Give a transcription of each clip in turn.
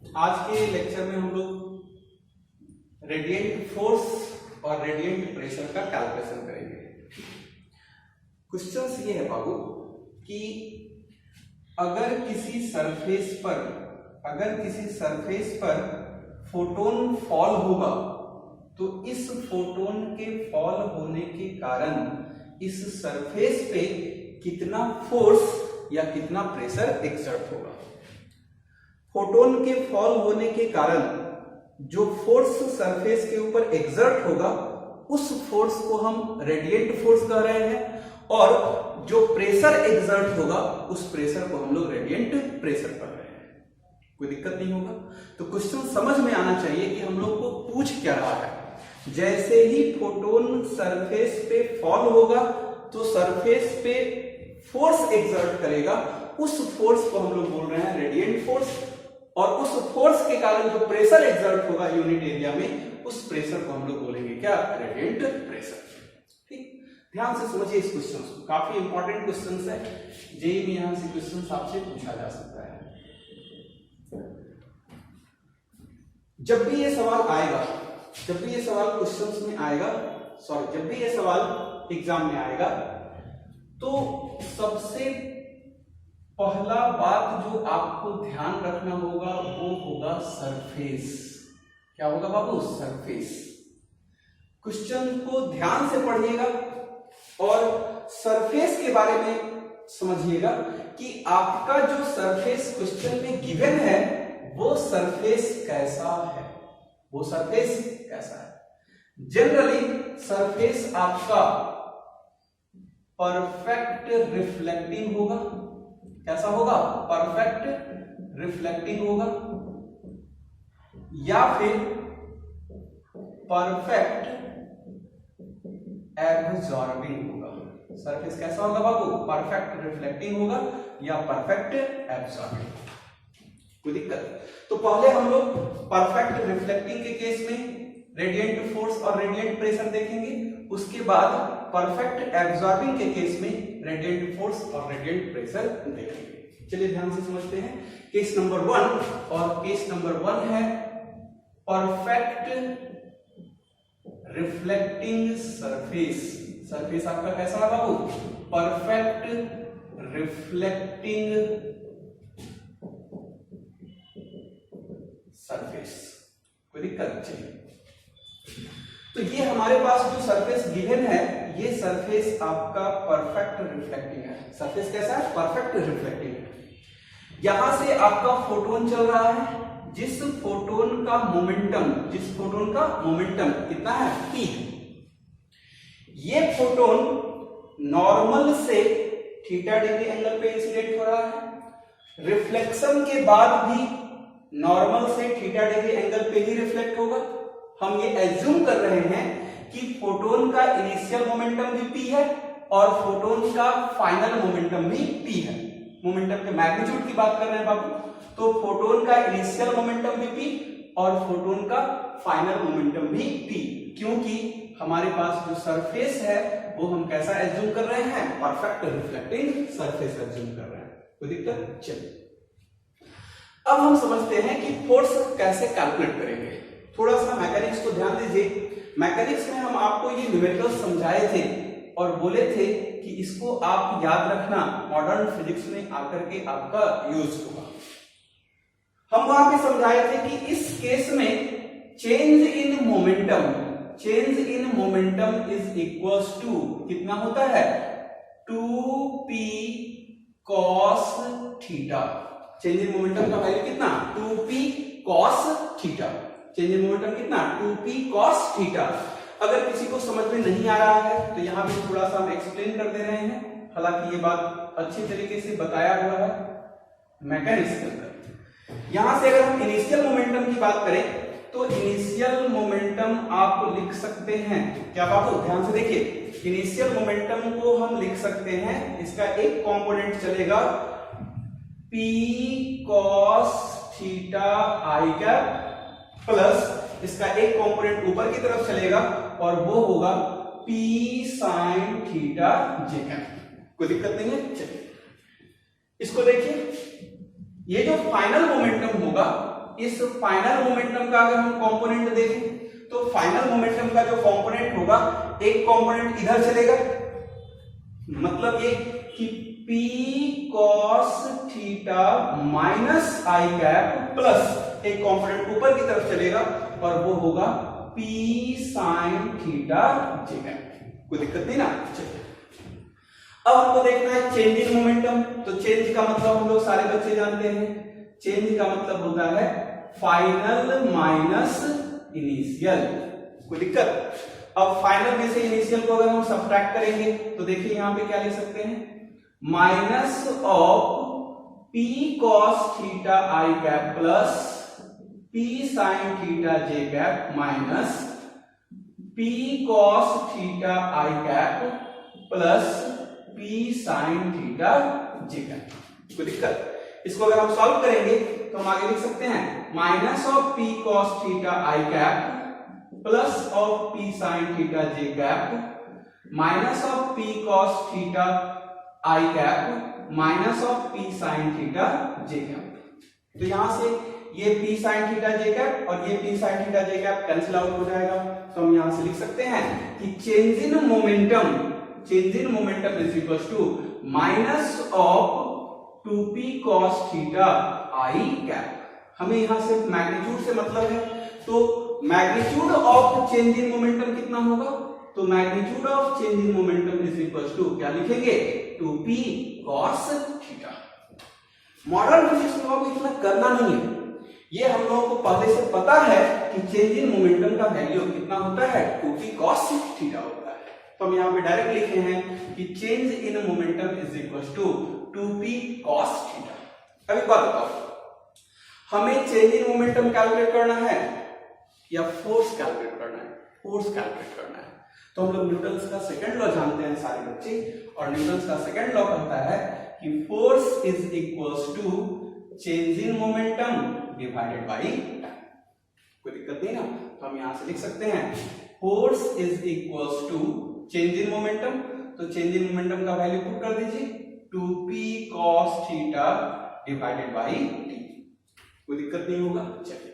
आज के लेक्चर में हम लोग रेडिएंट फोर्स और रेडिएंट प्रेशर का कैलकुलेशन करेंगे। क्वेश्चंस ये है बाबू कि अगर किसी सरफेस पर फोटोन फॉल होगा तो इस फोटोन के फॉल होने के कारण इस सरफेस पे कितना फोर्स या कितना प्रेशर एक्सर्ट होगा। फोटोन के फॉल होने के कारण जो फोर्स सरफेस के ऊपर एक्सर्ट होगा उस फोर्स को हम रेडिएंट फोर्स कह रहे हैं, और जो प्रेशर एक्सर्ट होगा उस प्रेशर को हम लोग रेडिएंट प्रेशर कह रहे हैं। कोई दिक्कत नहीं होगा। तो क्वेश्चन समझ में आना चाहिए कि हम लोग को पूछ क्या रहा है। जैसे ही फोटोन सरफेस पे फॉल होगा तो सरफेस पे फोर्स एक्सर्ट करेगा, उस फोर्स को हम लोग बोल रहे हैं रेडिएंट फोर्स, और उस फोर्स के कारण जो प्रेशर एक्सर्ट होगा यूनिट एरिया में उस प्रेशर को हम लोग बोलेंगे क्या, रेडिएंट प्रेशर। ठीक, ध्यान से समझिए इस क्वेश्चन को, काफी इंपॉर्टेंट क्वेश्चन है। जेईई में यहां से क्वेश्चन आपसे पूछा जा सकता है। जब भी ये सवाल आएगा, जब भी ये सवाल क्वेश्चंस में आएगा, जब भी ये सवाल एग्जाम में आएगा तो सबसे पहला बात जो आपको ध्यान रखना होगा वो होगा सरफेस। क्या होगा बाबू, सरफेस। क्वेश्चन को ध्यान से पढ़िएगा और सरफेस के बारे में समझिएगा कि आपका जो सरफेस क्वेश्चन में गिवन है वो सरफेस कैसा है, वो सरफेस कैसा है। जनरली सरफेस आपका परफेक्ट रिफ्लेक्टिंग होगा। कैसा होगा, परफेक्ट रिफ्लेक्टिंग होगा, या फिर परफेक्ट एब्जॉर्बिंग होगा। सरफेस कैसा होगा बाबू, परफेक्ट रिफ्लेक्टिंग होगा या परफेक्ट एब्जॉर्बिंग। कोई दिक्कत? तो पहले हम लोग परफेक्ट रिफ्लेक्टिंग के केस में रेडिएंट फोर्स और रेडिएंट प्रेशर देखेंगे, उसके बाद परफेक्ट एब्जॉर्बिंग के केस में रेडिएंट फोर्स और रेडिएंट प्रेशर देखेंगे। चलिए ध्यान से समझते हैं। केस नंबर 1 और केस नंबर 1 है परफेक्ट रिफ्लेक्टिंग सरफेस। सरफेस आपका कैसा है बाबू, परफेक्ट रिफ्लेक्टिंग सरफेस। कोई दिक्कत? चलिए, तो ये हमारे पास जो सरफेस गिवन है ये सरफेस आपका परफेक्ट रिफ्लेक्टिंग है। सरफेस कैसा है, परफेक्ट रिफ्लेक्टिंग है। यहां से आपका फोटोन चल रहा है, जिस फोटोन का मोमेंटम कितना है, p। ये फोटोन नॉर्मल से थीटा डिग्री एंगल पे इंसिडेंट हो रहा है, रिफ्लेक्शन के बाद भी नॉर्मल से थीटा डिग्री एंगल पे ही रिफ्लेक्ट होगा। हम ये एज्यूम कर रहे हैं कि फोटोन का इनिशियल मोमेंटम भी p है और फोटोन का फाइनल मोमेंटम भी p है। मोमेंटम के मैग्नीट्यूड की बात कर रहे हैं बाबू, तो फोटोन का इनिशियल मोमेंटम भी p और फोटोन का फाइनल मोमेंटम भी p, क्योंकि हमारे पास जो सरफेस है वो हम कैसा एज्यूम कर रहे हैं, परफेक्ट रिफ्लेक्टिंग सरफेस एज्यूम कर रहे हैं। कोई दिक्कत? चलिए, अब हम समझते हैं कि फोर्स कैसे कैलकुलेट करेंगे। थोड़ा सा मैकेनिक्स को ध्यान दीजिए। मैकेनिक्स में हम आपको ये न्यूमेरिकल्स समझाए थे और बोले थे कि इसको आप याद रखना, मॉडर्न फिजिक्स में आकर के आपका यूज होगा। हम वहां पे समझाए थे कि इस केस में change in momentum is equals to कितना होता है, 2p cos theta. Change in momentum का वैल्यू कितना, 2p cos theta. Change in momentum कितना, 2p cos थीटा। अगर किसी को समझ में नहीं आ रहा है तो यहां पे थोड़ा सा हम एक्सप्लेन कर दे रहे हैं, हालांकि ये बात अच्छी तरीके से बताया हुआ है मैकेनिक्स के अंदर। यहां से अगर हम इनिशियल मोमेंटम की बात करें तो इनिशियल मोमेंटम आप लिख सकते हैं क्या बाबू, ध्यान से देखिए। इनिशियल मोमेंटम को हम लिख सकते हैं, इसका एक कंपोनेंट चलेगा p cos theta i cap, plus इसका एक कंपोनेंट ऊपर की तरफ चलेगा और वो होगा p sin theta j cap. कोई दिक्कत नहीं है। चलिए इसको देखिए, ये जो फाइनल मोमेंटम होगा अब इस फाइनल मोमेंटम का अगर हम कंपोनेंट देखें तो फाइनल मोमेंटम का जो कंपोनेंट होगा, एक कंपोनेंट इधर चलेगा, मतलब ये कि p cos थीटा माइनस आई कैप प्लस एक कंपोनेंट ऊपर की तरफ चलेगा और वो होगा p sin थीटा जे कैप। कोई दिक्कत नहीं ना। चलिए अब हमको देखना है चेंज इन मोमेंटम। तो चेंज का मतलब हम लोग सारे बच्चे जानते हैं, चेंज का मतलब होता है फाइनल माइनस इनिशियल। कोई दिक्कत? अब फाइनल में से इनिशियल को अगर हम सब्ट्रैक्ट करेंगे तो देखिए यहां पे क्या लिख सकते हैं, minus of p cos theta i cap plus p sin theta J cap minus p cos theta i cap plus p sin theta J cap. कोई दिक्कत? इसको अगर हम सॉल्व करेंगे तो हम आगे लिख सकते हैं minus of p cos theta i cap plus of p sin theta J cap minus of p cos theta i cap minus of p sin theta J cap. तो यहां से ये p sin थीटा जे cap और ये p sin theta जे cap cancel out हो जाएगा। तो हम यहां से लिख सकते हैं कि change in momentum is equal to minus of 2p cos theta i cap. हमें यहां से मैग्नीट्यूड से मतलब है, तो magnitude of change in momentum कितना होगा, तो magnitude of change in momentum is equal to क्या लिखेंगे, 2p cos theta. Modern physics में आपको इतना करना नहीं है, ये हम लोगों को पहले से पता है कि चेंज इन मोमेंटम का वैल्यू कितना होता है, 2p cos थीटा होता है। तो हम यहाँ पे डायरेक्ट लिखे हैं कि change in momentum is equal to 2p cos theta. अभी बात बताओ, हमें चेंज इन मोमेंटम कैलकुलेट करना है या फोर्स कैलकुलेट करना है? फोर्स कैलकुलेट करना है। तो हम लोग न्यूटन्स का सेकंड लॉ जानते हैं सारे बच्चे, और न्यूटन्स का सेकंड लॉ कहता है कि force is equals to change in momentum divided by time. कोई दिक्कत नहीं ना। तो हम यहां से लिख सकते हैं force is equals to change in momentum. तो चेंज इन मोमेंटम का वैल्यू पुट कर दीजिए 2p cos theta divided by t। कोई दिक्कत नहीं होगा। चलिए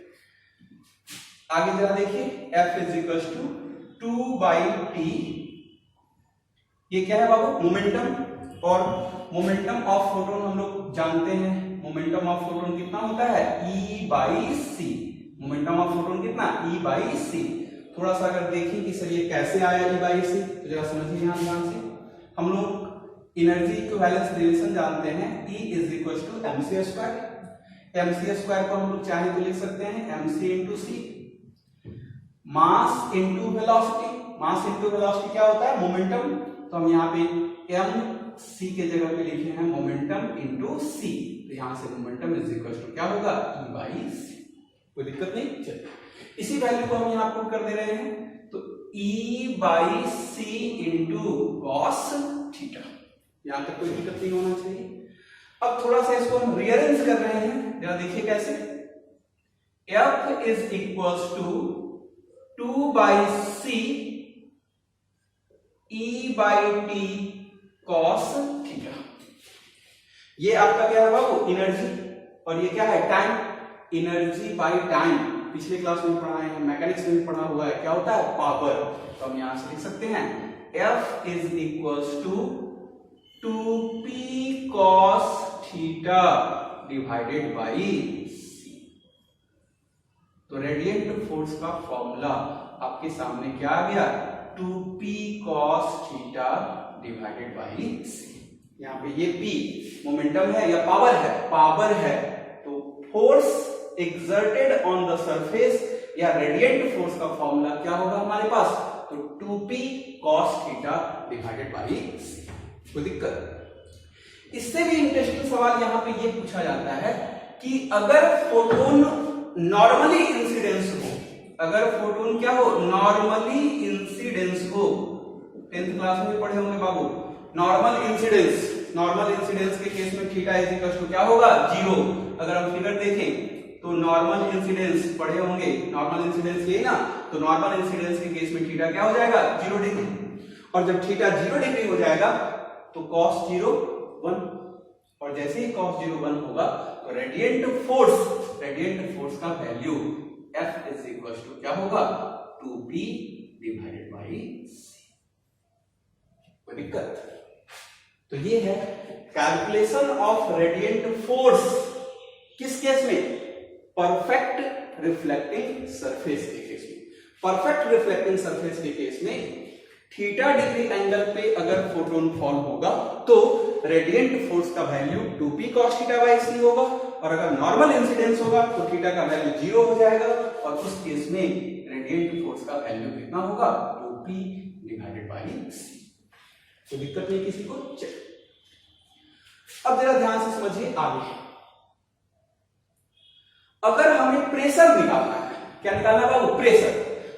आगे जरा देखिए, F is equal to 2/t। ये क्या है बाबू, मोमेंटम, और मोमेंटम ऑफ फोटोन हम लोग जानते हैं, मोमेंटम ऑफ फोटोन कितना होता है, E/c। मोमेंटम ऑफ फोटोन कितना, E/c। थोड़ा सा अगर देखें कि सर ये कैसे आया E/c, तो जरा समझिए यहां ध्यान से। हम लोग एनर्जी इक्विवेलेंस रिलेशन जानते हैं, E is equal to mc²। mc² को हम लोग चाहे तो लिख सकते हैं mc into c। Mass into velocity, mass into velocity क्या होता है, मोमेंटम। तो हम यहाँ पे mc के जगह पे लिखे हैं मोमेंटम इंटू c। तो यहां से मोमेंटम इज इक्वल टू क्या होगा, E/c। कोई दिक्कत नहीं। चलिए इसी वैल्यू को हम यहाँ पुट कर दे रहे हैं, तो E/c इंटू cos थीटा। यहां तक कोई दिक्कत नहीं होना चाहिए। अब थोड़ा सा इसको हम रीअरेंज कर रहे हैं, जरा देखिए कैसे। F is equals to 2/c E/t cos theta. ये आपका क्या है बाबू, एनर्जी, और ये क्या है, टाइम। एनर्जी बाय टाइम पिछले क्लास में पढ़ा है, मैकेनिक्स में भी पढ़ा हुआ है, क्या होता है, पावर। तो हम यहां से लिख सकते हैं F is equals to 2p cos theta divided by c। तो रेडिएंट फोर्स का फॉर्मूला आपके सामने क्या आ गया, 2p cos theta divided by c। यहाँ पे ये p मोमेंटम है या पावर है, पावर है। तो force exerted on the surface या रेडिएंट फोर्स का फॉर्मूला क्या होगा हमारे पास, तो 2p cos theta divided by c। कोई दिक्कत? इससे भी इंटरेस्टिंग सवाल यहाँ पे ये पूछा जाता है कि अगर फोटोन नॉर्मली इंसिडेंस हो, अगर फोटोन क्या हो, नॉर्मली इंसिडेंस हो। 10th क्लास में पढ़े होंगे बाबू, नॉर्मल इंसिडेंस के केस में थीटा इज इक्वल टू क्या होगा, 0। अगर हम फिगर देखें तो नॉर्मल इंसिडेंस पढ़े होंगे, नॉर्मल इंसिडेंस यही ना, तो नॉर्मल इंसिडेंस के केस में थीटा क्या हो जाएगा, 0 डिग्री। और जब थीटा 0 डिग्री हो जाएगा तो cos 0 1, और जैसे ही cos 0 1 होगा तो तो रेडिएंट फोर्स का value F is equal to क्या होगा 2P डिवाइडेड बाई C। कोई दिक्कत? तो ये है कैलकुलेशन ऑफ रेडिएंट फोर्स किस केस में? परफेक्ट रिफ्लेक्टिंग सरफेस के केस में। परफेक्ट रिफ्लेक्टिंग सरफेस के केस में थीटा डिग्री एंगल पे अगर फोटोन फॉल होगा तो रेडिएंट फोर्स का value 2P cos theta by C होगा, और अगर नॉर्मल इंसिडेंस होगा तो थीटा का वैल्यू 0 हो जाएगा, और उस केस में रेडिएंट फोर्स का वैल्यू कितना होगा 2P डिवाइडेड बाई C। तो दिक्कत नहीं किसी को? चलिए अब जरा ध्यान से समझिए आगे। अगर हमें प्रेशर निकालना है, क्या निकालना है बाबू? प्रेशर।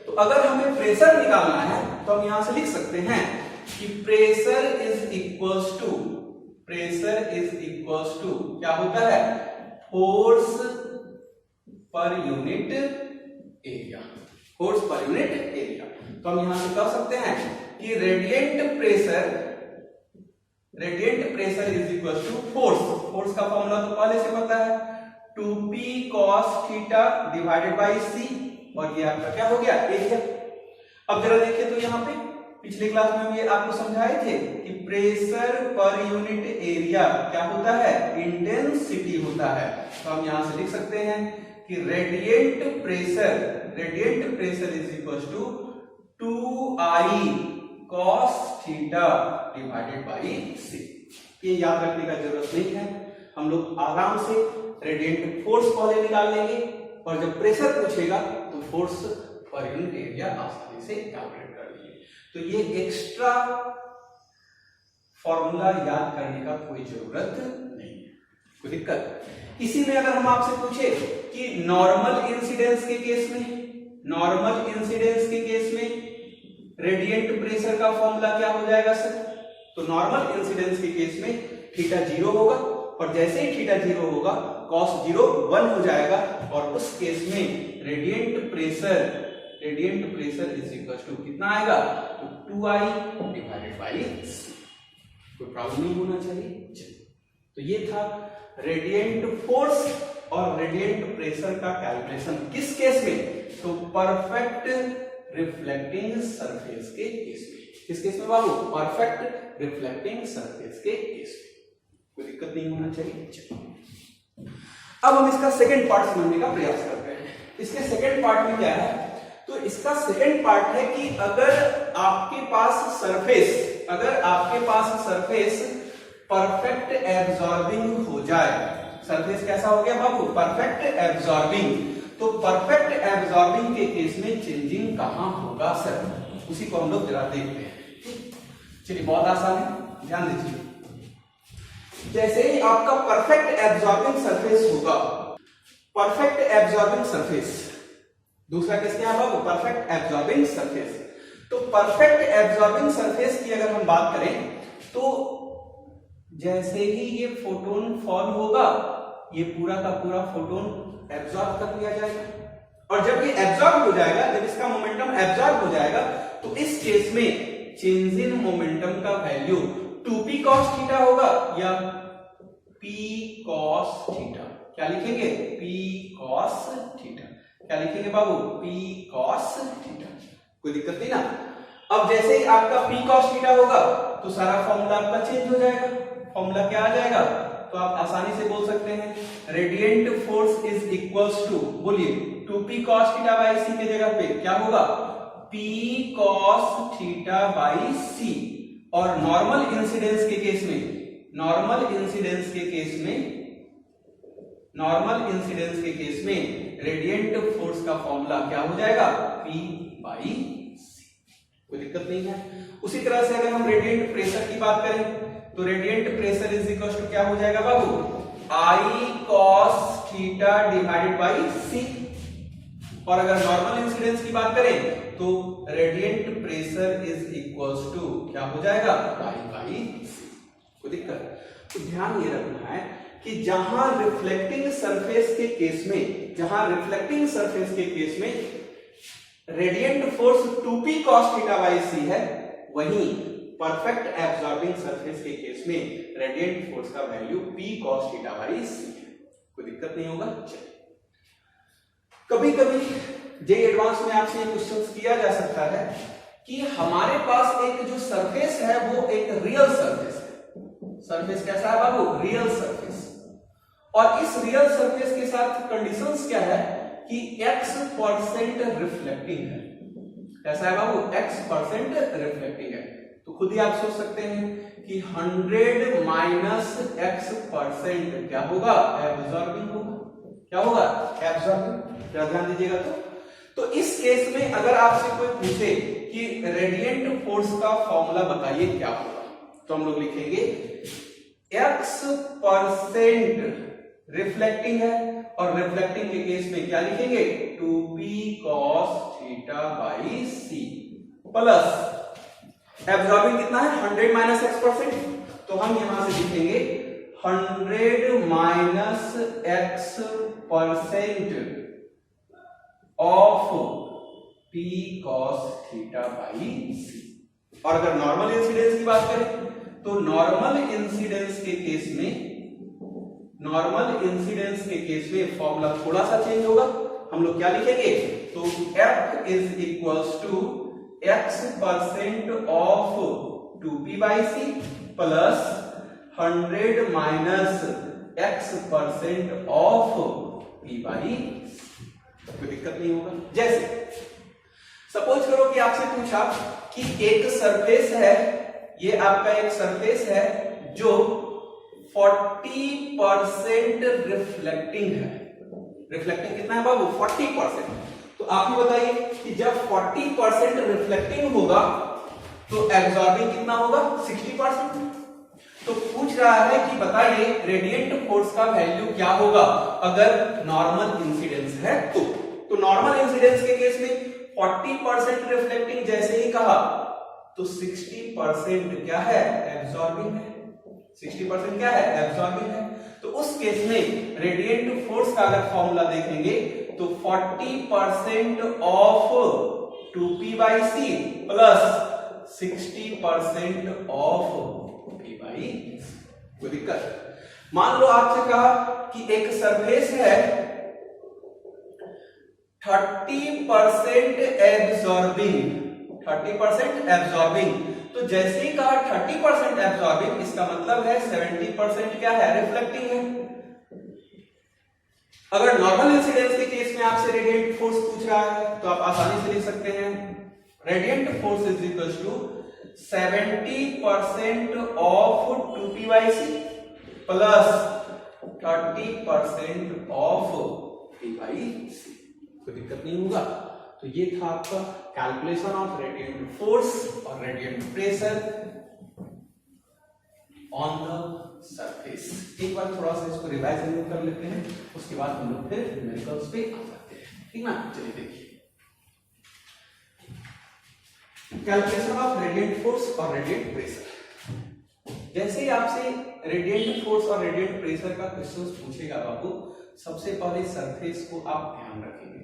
तो अगर हमें प्रेशर निकालना है तो हम यहां से लिख सकते हैं कि प्रेशर इज इक्वल्स टू क्या होता है? फोर्स पर यूनिट एरिया। फोर्स पर यूनिट एरिया। तो हम यहां से कह सकते हैं कि radiant pressure is equals to force का फॉर्मूला तो पहले से पता है 2P cos theta divided by C, और ये आपका क्या हो गया? एरिया। अब जरा देखिए तो यहाँ पे पिछले क्लास में हम ये आपको समझाए थे कि प्रेशर पर यूनिट एरिया क्या होता है? इंटेंसिटी होता है। तो हम यहां से लिख सकते हैं कि radiant pressure is equal to 2I cos theta divided by C। ये याद रखने का जरूरत नहीं है, हम लोग आराम से रेडिएंट फोर्स पहले निकाल लेंगे, और जब प्रेशर पूछेगा तो फोर्स पर यूनिट एरिया आसानी से कैलकुलेट कर लीजिए। तो ये एक्स्ट्रा फॉर्मूला याद करने का कोई जरूरत नहीं है। कोई दिक्कत? इसी में अगर हम आपसे पूछे कि नॉर्मल इंसिडेंस के केस में रेडिएंट प्रेशर का फॉर्मूला क्या हो जाएगा सर? तो नॉर्मल इंसिडेंस के केस में थीटा 0 होगा, और जैसे ही थीटा 0 होगा cos 0 1 हो जाएगा, और उस केस में radiant pressure is equal to कितना आएगा? तो 2I डिवाइडेड बाई C। कोई प्रॉब्लम नहीं होना चाहिए। तो ये था रेडिएंट फोर्स और रेडिएंट प्रेशर का कैलकुलेशन किस केस में? तो परफेक्ट रिफ्लेक्टिंग सरफेस के केस में। किस केस में बाबू? परफेक्ट रिफ्लेक्टिंग सरफेस के केस में। कोई दिक्कत नहीं होना चाहिए। अब हम इसका सेकंड पार्ट समझने का प्रयास करते हैं। इसके सेकंड पार्ट में क्या है? तो इसका सेकंड पार्ट है कि अगर आपके पास सरफेस परफेक्ट एब्जॉर्बिंग हो जाए। सरफेस कैसा हो गया बाबू? Perfect absorbing. तो परफेक्ट एब्जॉर्बिंग के केस में चेंजिंग कहां होगा सर? उसी को हम लोग जरा देखते हैं। चलिए बहुत आसान है, ध्यान दीजिए। जैसे ही आपका परफेक्ट एब्जॉर्बिंग सरफेस होगा, परफेक्ट एब्जॉर्बिंग सरफेस, दूसरा केस क्या है? Perfect absorbing surface. तो परफेक्ट एब्जॉर्बिंग सरफेस की अगर हम बात करें तो जैसे ही ये फोटोन फॉल होगा, ये पूरा का पूरा फोटोन एब्जॉर्ब कर लिया जाएगा, और जब ये एब्जॉर्ब हो जाएगा, जब इसका मोमेंटम एब्जॉर्ब हो जाएगा, तो इस केस में चेंज इन मोमेंटम का वैल्यू 2P cos थीटा होगा या P cos थीटा। क्या लिखेंगे? P cos theta. क्या लिखेंगे बाबू? P cos theta. कोई दिक्कत नहीं ना? अब जैसे ही आपका P cos थीटा होगा तो सारा फॉर्मूला आपका चेंज हो जाएगा। फॉर्मूला क्या आ जाएगा? तो आप आसानी से बोल सकते हैं radiant force is equals to, बोलिए 2P cos theta by C के जगह पे क्या होगा? P cos theta by C। और नॉर्मल इंसिडेंस के केस में रेडिएंट फोर्स का फॉर्मूला क्या हो जाएगा? P by C। कोई दिक्कत नहीं है। उसी तरह से अगर हम रेडिएंट प्रेशर की बात करें तो radiant pressure is equal to क्या हो जाएगा बाबू? I cos theta divided by C। और अगर नॉर्मल इंसिडेंस की बात करें तो radiant pressure is equals to क्या हो जाएगा? I by C। कोई दिक्कत? तो ध्यान ये रखना है कि जहां रिफ्लेक्टिंग सरफेस के केस में radiant force 2P cos theta by C है, वहीं परफेक्ट एब्जॉर्बिंग सरफेस के केस में रेडिएंट फोर्स का value P cos theta by C है। कोई दिक्कत नहीं होगा। कभी कभी जे एडवांस में आपसे ये क्वेश्चन किया जा सकता है कि हमारे पास एक जो सरफेस है वो एक रियल सरफेस है। सरफेस कैसा है बाबू? Real surface. और इस रियल सरफेस के साथ कंडीशंस क्या है कि x% रिफ्लेक्टिंग है। कैसा है बाबू? x% रिफ्लेक्टिंग है। तो खुद ही आप सोच सकते हैं कि 100 माइनस x% क्या होगा? एब्जॉर्बिंग होगा। क्या होगा? एब्जॉर्बिंग। ध्यान दीजिएगा। तो इस केस में अगर आपसे कोई पूछे कि रेडिएंट फोर्स का फॉर्मूला बताइए क्या होगा, तो हम लोग लिखेंगे x% रिफ्लेक्टिंग है और रिफ्लेक्टिंग के केस में क्या लिखेंगे? 2p cos theta by c plus absorbing कितना है? 100 माइनस x%। तो हम यहां से लिखेंगे 100 minus x% of p cos theta by c। और अगर नॉर्मल इंसिडेंस की बात करें तो नॉर्मल इंसिडेंस के केस में फॉर्मूला थोड़ा सा चेंज होगा। हम लोग क्या लिखेंगे? तो f is equals to x% of 2p by c plus 100 minus x% of p by c। कोई दिक्कत नहीं होगा। जैसे सपोज करो कि आपसे पूछा कि एक सरफेस है, ये आपका एक सरफेस है जो 40% रिफ्लेक्टिंग है। रिफ्लेक्टिंग कितना है बाबू? 40%। तो आप ही बताइए कि जब 40% रिफ्लेक्टिंग होगा तो एब्जॉर्बिंग कितना होगा? 60%। तो पूछ रहा है कि बताइए रेडिएंट फोर्स का वैल्यू क्या होगा अगर नॉर्मल इंसिडेंस है तो नॉर्मल इंसिडेंस के केस में 40% रिफ्लेक्टिंग जैसे ही कहा तो 60% क्या है? एब्जॉर्बिंग है। 60% क्या है? एब्जॉर्बिंग है। तो उस केस में रेडिएंट फोर्स का अगर फॉर्मूला देखेंगे तो 40% of 2p by c plus 60% of p by c। कोई दिक्कत? मान लो आपसे कहा कि एक सरफेस है 30% एब्जॉर्बिंग, 30% एब्जॉर्बिंग। तो जैसे ही कहा 30% एब्जॉर्बिंग, इसका मतलब है 70% क्या है? रिफ्लेक्टिंग है। अगर नॉर्मल इंसिडेंस के केस में आपसे रेडिएंट फोर्स पूछ रहा है तो आप आसानी से लिख सकते हैं radiant force is equal to 70% of 2p by c plus 30% of p by c। कोई दिक्कत नहीं होगा। तो ये था आपका कैलकुलेशन ऑफ रेडिएंट फोर्स और radiant pressure on the surface. एक बार थोड़ा सा इसको रिवाइज कर लेते हैं, उसके बाद हम लोग फिर न्यूमेरिकल्स पे आ जाते हैं। ठीक ना? चलिए देखिए कैलकुलेशन ऑफ रेडिएंट फोर्स और रेडिएंट प्रेशर। जैसे ही आपसे रेडिएंट फोर्स और रेडिएंट प्रेशर का क्वेश्चन पूछेगा बाबू, सबसे पहले सरफेस को आप ध्यान रखेंगे।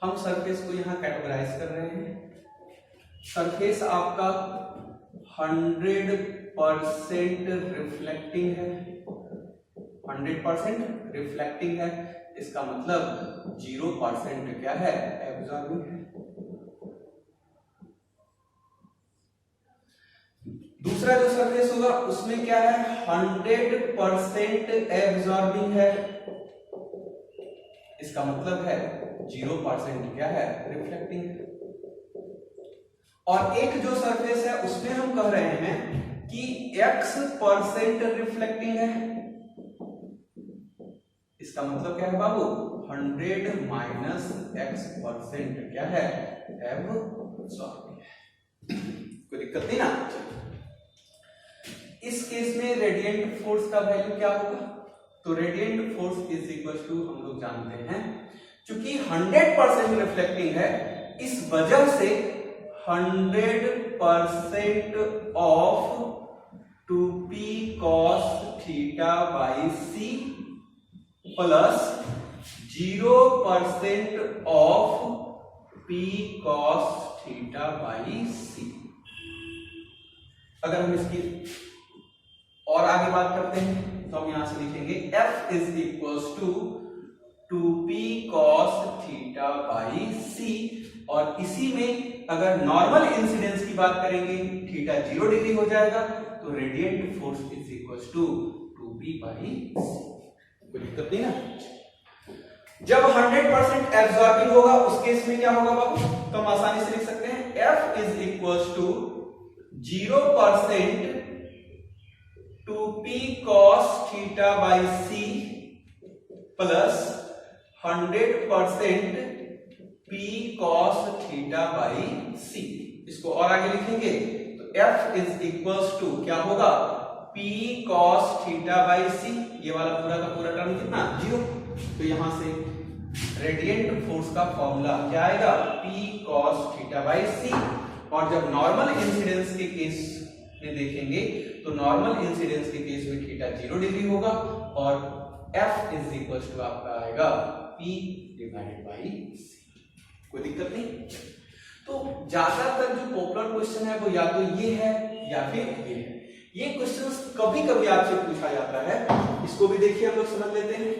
हम सरफेस को यहां कैटेगराइज कर रहे हैं। सरफेस आपका 100% रिफ्लेक्टिंग है, 100% रिफ्लेक्टिंग है। इसका मतलब 0% क्या है? एब्जॉर्बिंग है। दूसरा जो सरफेस होगा उसमें क्या है? 100% एब्जॉर्बिंग है। इसका मतलब है 0% क्या है? रिफ्लेक्टिंग है। और एक जो सरफेस है उसमें हम कह रहे हैं कि x% रिफ्लेक्टिंग है। इसका मतलब क्या है बाबू? 100 माइनस x% क्या है? एब्जॉर्बिंग है। कोई दिक्कत नहीं ना? इस केस में रेडिएंट फोर्स का वैल्यू क्या होगा? तो radiant force is equal to हम लोग जानते हैं, क्योंकि 100% रिफ्लेक्टिंग है, इस वजह से 100% of 2p cos theta by c plus 0% of p cos theta by c। अगर हम इसकी और आगे बात करते हैं तो हम यहां से लिखेंगे f इज इक्वल्स टू और इसी में अगर नॉर्मल इंसिडेंस की बात करेंगे थीटा 0 डिग्री हो जाएगा, तो radiant force is equal to 2p/c। कोई दिक्कत नहीं ना। जब 100% एब्जॉर्बिंग होगा उस केस में क्या होगा बाबू, तो हम आसानी से लिख सकते हैं F is equal to 0% 2p cos θ/c plus 100% p cos θ/c। इसको और आगे लिखेंगे तो F इज इक्वल टू क्या होगा, p cos θ/c, ये वाला पूरा का पूरा टर्म कितना 0। तो यहां से रेडिएंट फोर्स का फॉर्मूला क्या आएगा, p cos θ/c। और जब नॉर्मल इंसिडेंस के केस में देखेंगे तो नॉर्मल इंसिडेंस के केस में थीटा 0 डिग्री होगा और F इज इक्वल टू आपका आएगा p/c। कोई दिक्कत नहीं। तो ज्यादातर जो पॉपुलर क्वेश्चन है वो या तो ये है या फिर ये है। ये क्वेश्चंस कभी कभी आपसे पूछा जाता है, इसको भी देखिए हम लोग समझ लेते हैं।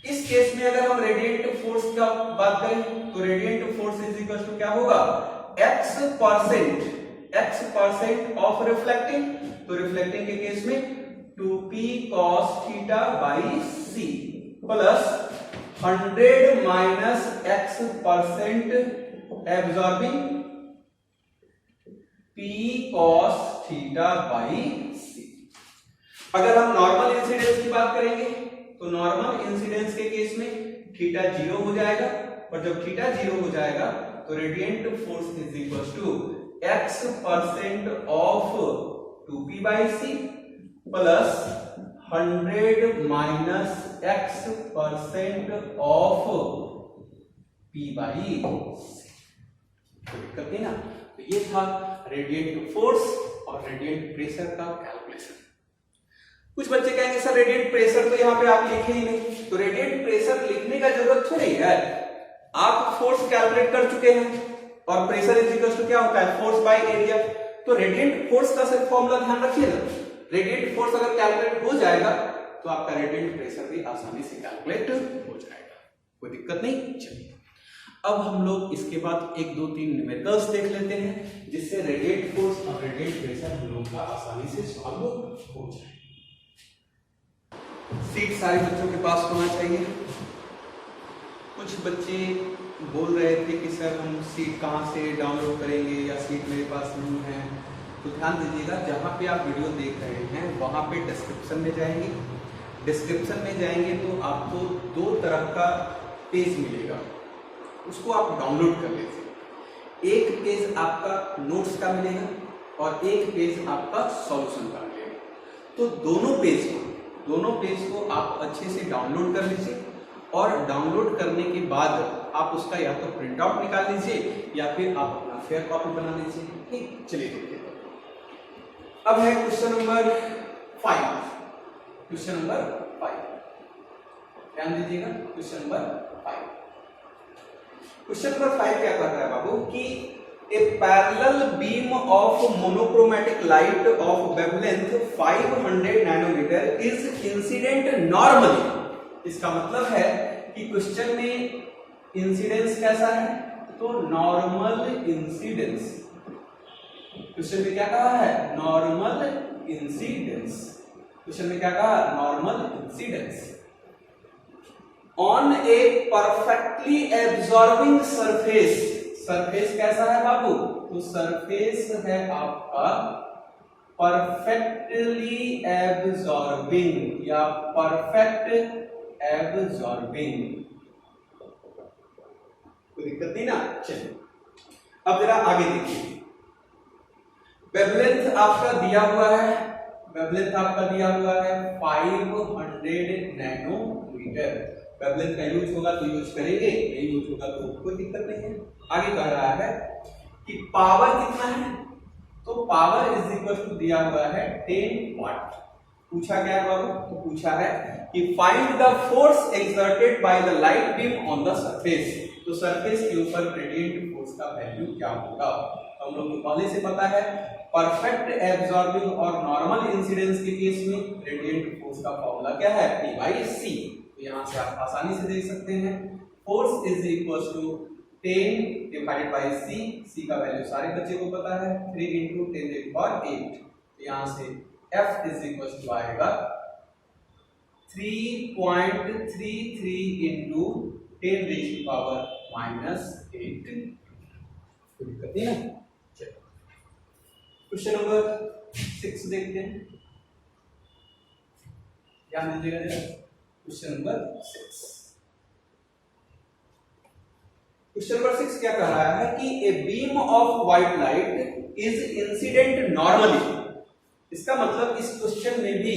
इस केस में अगर हम रेडिएंट फोर्स का बात करें तो radiant force is equal to क्या होगा, x परसेंट ऑफ रिफ्लेक्टिंग। तो रिफ्लेक्टिंग के केस में 2p cos θ/c plus 100 minus x percent absorbing p cos θ/c। अगर हम नॉर्मल इंसिडेंस की बात करेंगे तो नॉर्मल इंसिडेंस के केस में थीटा 0 हो जाएगा, और जब थीटा 0 हो जाएगा तो radiant force is equal to x percent of 2p/c plus 100 minus x percent of p/c। दिक्कत नहीं ना। तो ये था रेडिएंट फोर्स और रेडिएंट प्रेशर का कैलकुलेशन। कुछ बच्चे कहेंगे सर रेडिएंट प्रेशर तो यहाँ पे आप लिखे ही नहीं, तो रेडिएंट प्रेशर लिखने का जरूरत थोड़ी है, आप फोर्स कैलकुलेट कर चुके हैं और प्रेशर इज इक्वल टू क्या होता है, फोर्स बाय एरिया। तो रेडिएंट फोर्स का सिर्फ फॉर्मूला ध्यान रखिएगा, रेडिएंट फोर्स अगर कैलकुलेट हो जाएगा तो आपका रेडिएंट प्रेशर भी आसानी से कैलकुलेट हो जाएगा, कोई दिक्कत नहीं। चलिए अब हम लोग इसके बाद 1 2 3 न्यूमेरिकल्स देख लेते हैं, जिससे रेडिएंट फोर्स और रेडिएंट प्रेशर हम लोग का आसानी से सॉल्व हो जाए। सीट सारे बच्चों के पास होना चाहिए। कुछ बच्चे बोल रहे थे कि सर हम सीट कहाँ से डाउनलोड करेंगे या सीट मेरे पास नहीं है, तो ध्यान दीजिएगा जहाँ पे आप वीडियो देख रहे हैं वहाँ पे डिस्क्रिप्शन में जाएंगे। डिस्क्रिप्शन में जाएंगे तो आपको 2 तरह का पेज मिलेगा, उसको आप डाउनलोड कर लीजिए। एक पेज आपका नोट्स का मिलेगा और एक पेज आपका सॉल्यूशन का मिलेगा। तो दोनों पेज को आप अच्छे से डाउनलोड कर लीजिए और डाउनलोड करने के बाद आप उसका या तो प्रिंट आउट निकाल लीजिए या फिर आप अपना फेयर कॉपी बना लीजिए। ठीक, चलिए देखिए। अब है क्वेश्चन नंबर 5। क्वेश्चन नंबर 5 ध्यान दीजिएगा। क्वेश्चन नंबर 5 क्या कहता है बाबू कि a parallel beam of monochromatic light of wavelength 500 nanometer is incident normally। इसका मतलब है कि क्वेश्चन में इंसिडेंस कैसा है, तो नॉर्मल इंसिडेंस। क्वेश्चन में क्या कहा है, नॉर्मल इंसिडेंस। क्वेश्चन में क्या कहा, normal incidence on A perfectly absorbing surface. Surface कैसा है बाबू, तो सरफेस है आपका परफेक्टली एब्जॉर्बिंग या परफेक्ट एब्जॉर्बिंग। कोई दिक्कत नहीं ना। चलिए अब जरा आगे देखिए। वेवलेंथ आपका दिया हुआ है, वेवलेंथ आपका दिया हुआ है 500 नैनोमीटर। वेवलेंथ का यूज होगा तो यूज करेंगे, नहीं यूज होगा तो कोई दिक्कत नहीं है। आगे कह रहा है कि पावर कितना है, तो पावर इज इक्वल टू दिया हुआ है 10 वाट। पूछा क्या है बाबू, तो पूछा है कि find the force exerted by the light beam on the surface. तो सरफेस के ऊपर रेडिएंट फोर्स का वैल्यू क्या होगा। तो हम लोग को पहले से पता है परफेक्ट एब्जॉर्बिंग और नॉर्मल इंसिडेंस के केस में रेडिएंट फोर्स का फॉर्मूला क्या है, P/C। तो यहां से आप आसानी से देख सकते हैं force is equal to 10 divided by c का वैल्यू सारे बच्चे को पता है 3 इंटू 10 टू पावर 8। यहां से F इज इक्वल टू आएगा 3.33 इंटू 10 रेज़ टू पावर -8। कोई दिक्कत नहीं ना। चलो क्वेश्चन नंबर 6 देखते हैं, ध्यान दीजिएगा जरा। क्वेश्चन नंबर 6, क्वेश्चन नंबर 6 क्या कह रहा है कि a beam of white light is incident normally. इसका मतलब इस क्वेश्चन में भी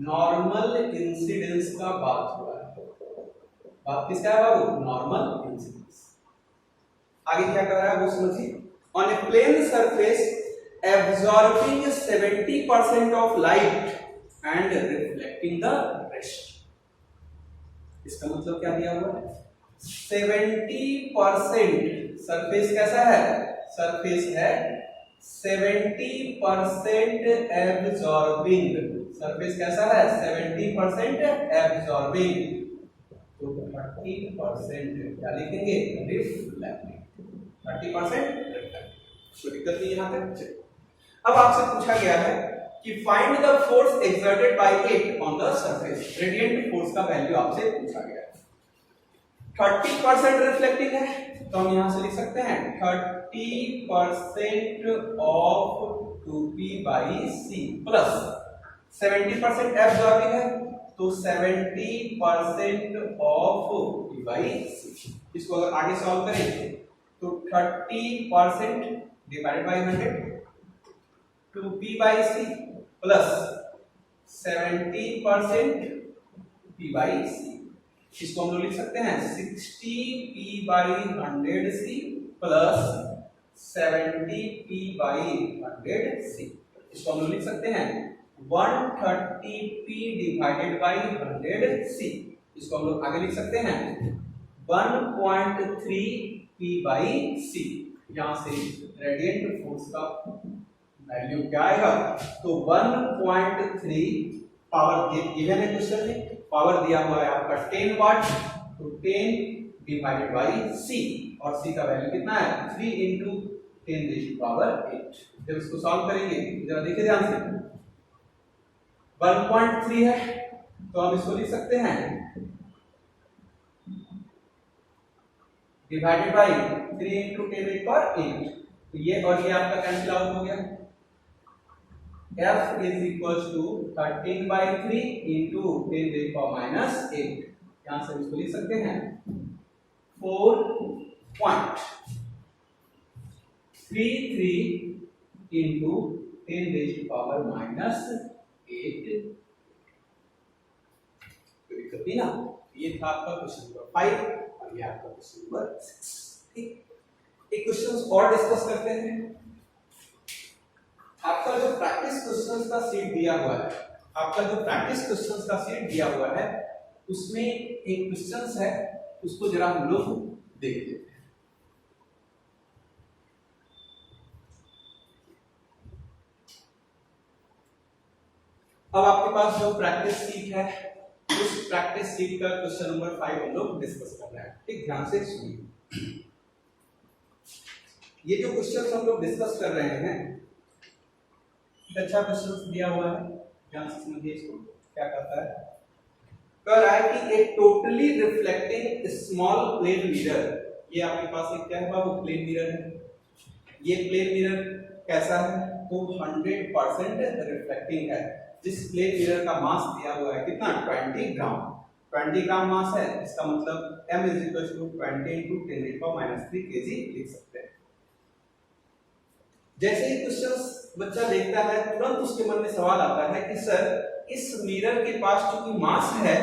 नॉर्मल इंसिडेंस का बात हुआ है। बात किसका है बाबू? Normal incidence. आगे क्या कर रहा है वो समझिए। On a plane surface absorbing 70% of light and reflecting the rest. इसका मतलब क्या दिया हुआ है? 70% सरफेस कैसा है? सरफेस है 70% एब्जॉर्बिंग। सरफेस कैसा है? 70% एब्जॉर्बिंग। तो 30% क्या लिखेंगे? रिफ्लेक्टिंग। 30% रिफ्लेक्टिंग। कोई दिक्कत नहीं यहां तक। अब आपसे पूछा गया है कि find the force exerted by it on the surface. Radiant force का वैल्यू आपसे पूछा गया है। 30% रिफ्लेक्टिंग है तो हम यहां से लिख सकते हैं 30% of 2p by c plus 70% absorbing है तो 70% ऑफ p by c। इसको अगर आगे सॉल्व करेंगे तो 30% divided by 100 2p by c plus 70% p by c। इसको हम लोग लिख सकते हैं 60p by 100c plus 70p by 100c। इसको हम लोग लिख सकते हैं 130p डिवाइडेड बाय 100c। इसको हम लोग आगे लिख सकते हैं 1.3p by c। यहां से रेडिएंट फोर्स का वैल्यू क्या आएगा? तो 1.3 पावर गिवन है क्वेश्चन में, पावर दिया हुआ है आपका 10 वाट, तो 10 डिवाइडेड बाई c और c का वैल्यू कितना है? 3 इंटू 10 रेज़ टू पावर 8। जब इसको सॉल्व करेंगे जरा देखिए ध्यान से 1.3 है तो हम इसको लिख सकते हैं divided by 3 into 10 raise to power 8। तो ये और ये आपका कैंसिल आउट हो गया। F is equals to 13 by 3 into 10 raised to power minus 8। यहाँ से इसको लिख सकते हैं 4.33 into 10 raised to power minus 8। कोई दिक्कत नहीं ना। ये था आपका क्वेश्चन नंबर 5 और ये आपका क्वेश्चन नंबर 6। ठीक, एक क्वेश्चन और डिस्कस करते हैं। आपका जो प्रैक्टिस क्वेश्चंस का सीट दिया हुआ है, आपका जो प्रैक्टिस क्वेश्चंस का सीट दिया हुआ है उसमें एक क्वेश्चंस है, उसको जरा हम लोग देख लेते हैं। अब आपके पास जो प्रैक्टिस सीट है उस प्रैक्टिस सीट का क्वेश्चन नंबर 5 हम लोग डिस्कस कर रहे हैं। ठीक, ध्यान से सुनिए। ये जो क्वेश्चंस हम लोग डिस्कस कर रहे हैं अच्छा क्वेश्चन दिया हुआ है, ध्यान से समझिए। इसको क्या कहता है? कह रहा है कि एक totally reflecting small plane mirror. ये आपके पास एक क्या है बाबू? प्लेन मिरर है। ये प्लेन मिरर कैसा है? तो 100% रिफ्लेक्टिंग है। जिस प्लेन मिरर का मास दिया हुआ है कितना? 20 ग्राम। 20 ग्राम मास है, इसका मतलब m = 20 into 10 raised to power -3 kg लिख सकते हैं। जैसे ही क्वेश्चन बच्चा देखता है तुरंत उसके मन में सवाल आता है कि सर इस मिरर के पास चूंकि मास है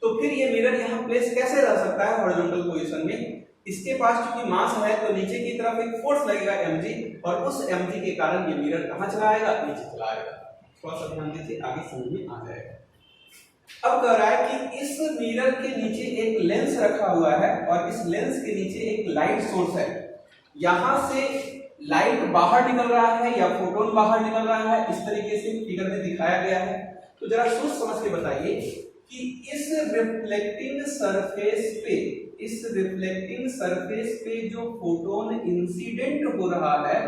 तो फिर ये मिरर यहाँ प्लेस कैसे रह सकता है हॉरिजॉन्टल पोजीशन में? इसके पास चूंकि मास है तो नीचे की तरफ एक फोर्स लगेगा mg और उस mg के कारण ये मिरर कहाँ चला आएगा? नीचे चला आएगा। थोड़ा सा ध्यान दीजिए, आगे समझ में आ जाएगा। अब कह रहा है कि इस मिरर के नीचे एक लेंस रखा हुआ है और इस लेंस के नीचे एक लाइट सोर्स है। यहां से लाइट बाहर निकल रहा है या फोटोन बाहर निकल रहा है, इस तरीके से फिगर में दिखाया गया है। तो जरा सोच समझ के बताइए कि इस रिफ्लेक्टिंग सरफेस पे जो फोटोन इंसिडेंट हो रहा है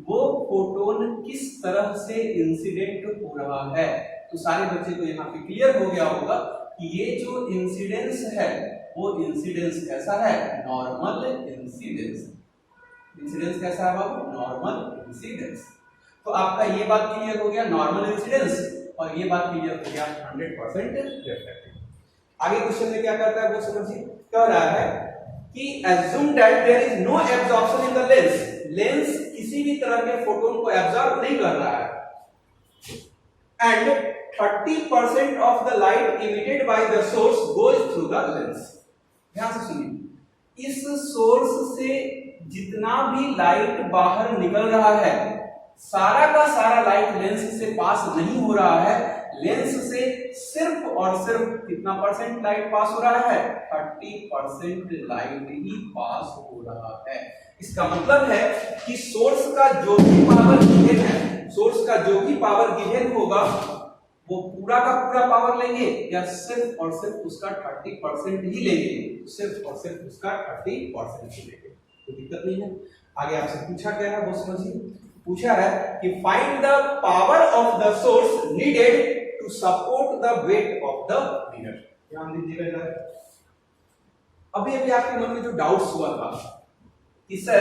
वो फोटोन किस तरह से इंसिडेंट हो रहा है। तो सारे बच्चे को यहाँ पे क्लियर हो गया होगा कि ये जो इंसिडेंस है वो इंसिडेंस कैसा है, नॉर्मल इंसिडेंस। इंसिडेंस कैसा है बाबू, नॉर्मल इंसिडेंस। तो आपका ये बात क्लियर हो गया नॉर्मल इंसिडेंस, और ये बात क्लियर हो गया 100% रिफ्लेक्टिव। आगे क्वेश्चन में क्या करता है वो समझिए, कह रहा है कि assume that there is no absorption in the lens, lens किसी भी तरह के फोटोन को एब्जॉर्ब नहीं कर रहा है, and 30% of the light emitted by the source goes through the lens। ध्यान से सुनिए, इस सोर्स से जितना भी लाइट बाहर निकल रहा है सारा का सारा लाइट लेंस से पास नहीं हो रहा है, लेंस से सिर्फ और सिर्फ कितना परसेंट लाइट पास हो रहा है, 30% लाइट ही पास हो रहा है। इसका मतलब है कि सोर्स का जो भी पावर गिवन है, सोर्स का जो भी पावर गिवन होगा वो पूरा का पूरा पावर लेंगे या सिर्फ और सिर्फ उसका 30% ही लेंगे, सिर्फ और सिर्फ उसका 30% ही लेंगे, तो दिक्कत नहीं है। आगे आपसे पूछा क्या है वो समझिए, पूछा है कि find the power of the source needed to support the weight of the mirror. ध्यान दीजिएगा जरा, अभी अभी आपके मन में जो डाउट्स हुआ था कि सर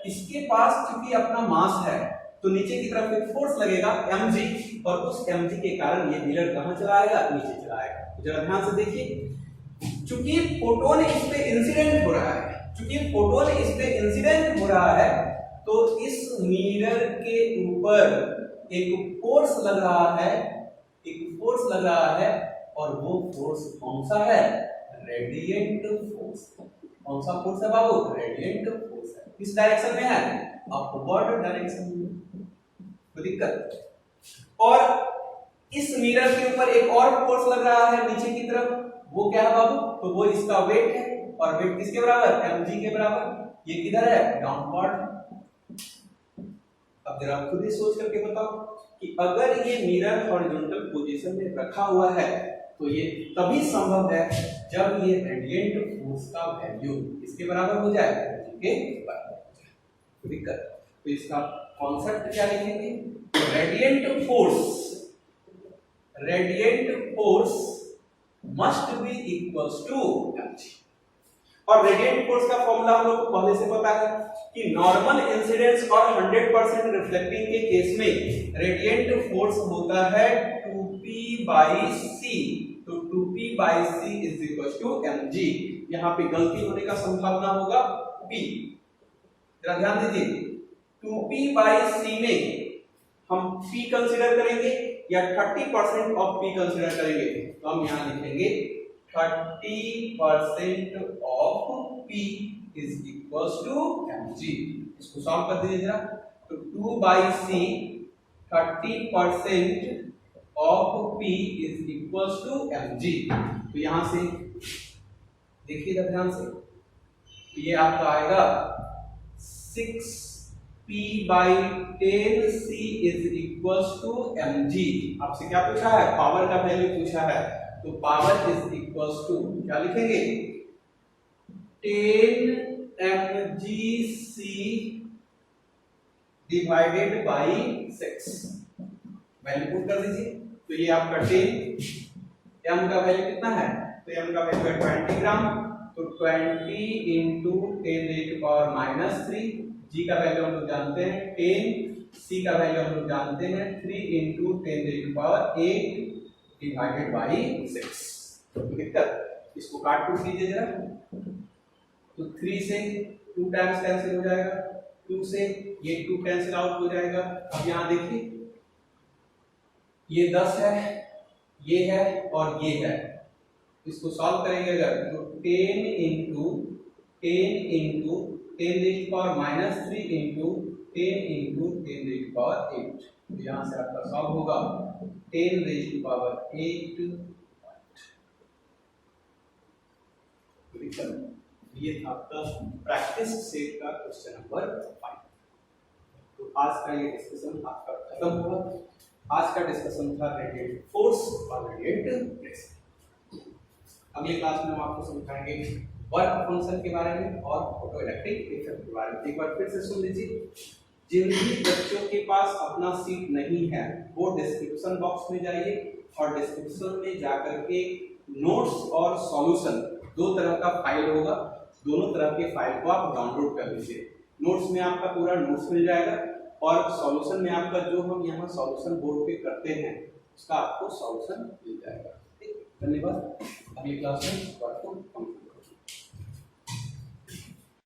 इसके पास क्योंकि अपना मास है तो नीचे की तरफ एक फोर्स लगेगा mg, और उस mg के कारण ये मिरर कहां चला आएगा, नीचे चला आएगा। तो जरा ध्यान से देखिए, चूंकि फोटोन इस पे इंसिडेंट हो रहा है, चूंकि फोटोन इस पे इंसिडेंट हो रहा है तो इस मिरर के ऊपर एक फोर्स लग रहा है, एक फोर्स लग रहा है, और वो फोर्स कौन सा है, रेडिएंट फोर्स। कौन सा फोर्स है बाबू, रेडिएंट फोर्स है। किस डायरेक्शन में है, अपवर्ड डायरेक्शन में, कोई दिक्कत। और इस मिरर के ऊपर एक और फोर्स लग रहा है नीचे की तरफ, वो क्या है बाबू, तो वो इसका वेट है, और वेट किसके बराबर, mg के बराबर। ये किधर है, डाउनवर्ड। अब जरा खुद ही सोच करके बताओ कि अगर ये मिरर हॉरिजॉन्टल पोजीशन में रखा हुआ है तो ये तभी संभव है जब ये रेडिएंट फोर्स का वैल्यू इसके बराबर हो जाए, के बराबर हो जाए, कोई दिक्कत। तो इसका कॉन्सेप्ट क्या लिखेंगे, radiant force must be equals to mg। और रेडिएंट फोर्स का फॉर्मूला हम लोग को पहले से पता है कि नॉर्मल इंसिडेंस और 100% रिफ्लेक्टिंग के केस में रेडिएंट फोर्स होता है 2p/c। तो 2p/c is equal to mg। यहां पे गलती होने का संभावना होगा p, जरा ध्यान दीजिए, 2p/c में हम p कंसीडर करेंगे या 30% ऑफ p कंसीडर करेंगे, तो हम यहां लिखेंगे 30% of p is equals to mg। इसको सॉल्व कर दीजिए जरा, तो 2/c 30% of p is equals to mg। तो यहां से देखिएगा ध्यान से, तो ये आपका आएगा 6p/10c is equals to mg। आपसे क्या पूछा है, पावर का वैल्यू पूछा है, तो पावर इज इक्वल्स टू क्या लिखेंगे, 10 mgc divided by 6। Value put कर दीजिए, तो ये आपका 10, m का वैल्यू कितना है, तो m का वैल्यू है 20 ग्राम, तो 20 इंटू 10⁻³ g का वैल्यू हम लोग जानते हैं 10, c का वैल्यू हम लोग जानते हैं 3 इंटू 10⁸ डिवाइडेड बाई 6। तो दिक्कत, इसको काट कूट लीजिए जरा, तो 3 से 2 टाइम्स कैंसिल हो जाएगा, 2 से ये 2 कैंसिल आउट हो जाएगा। अब यहां देखिए ये 10 है, ये है और ये है, इसको सॉल्व करेंगे अगर तो 10 इंटू 10⁻³ इंटू 10 इंटू 10⁸ तो यहां से आपका सॉल्व होगा 10⁸ 8। ये था आपका प्रैक्टिस सेट का क्वेश्चन नंबर 5। तो आज का ये डिस्कशन आपका खत्म हुआ। आज का डिस्कशन था रेडिएंट फोर्स और रेडिएंट प्रेशर। अगली क्लास में हम आपको समझाएंगे वर्क फंक्शन के बारे में और फोटो इलेक्ट्रिक इफेक्ट के बारे में। एक बार फिर से सुन लीजिए, जिन भी बच्चों के पास अपना सीट नहीं है वो डिस्क्रिप्शन बॉक्स में जाइए और डिस्क्रिप्शन में जाकर के नोट्स और सॉल्यूशन दो तरह का फाइल होगा, दोनों तरह के फाइल को आप डाउनलोड कर लीजिए। नोट्स में आपका पूरा नोट्स मिल जाएगा और सॉल्यूशन में आपका जो हम यहाँ सॉल्यूशन बोर्ड पे करते हैं उसका आपको सॉल्यूशन मिल जाएगा। धन्यवाद। अगली क्लास में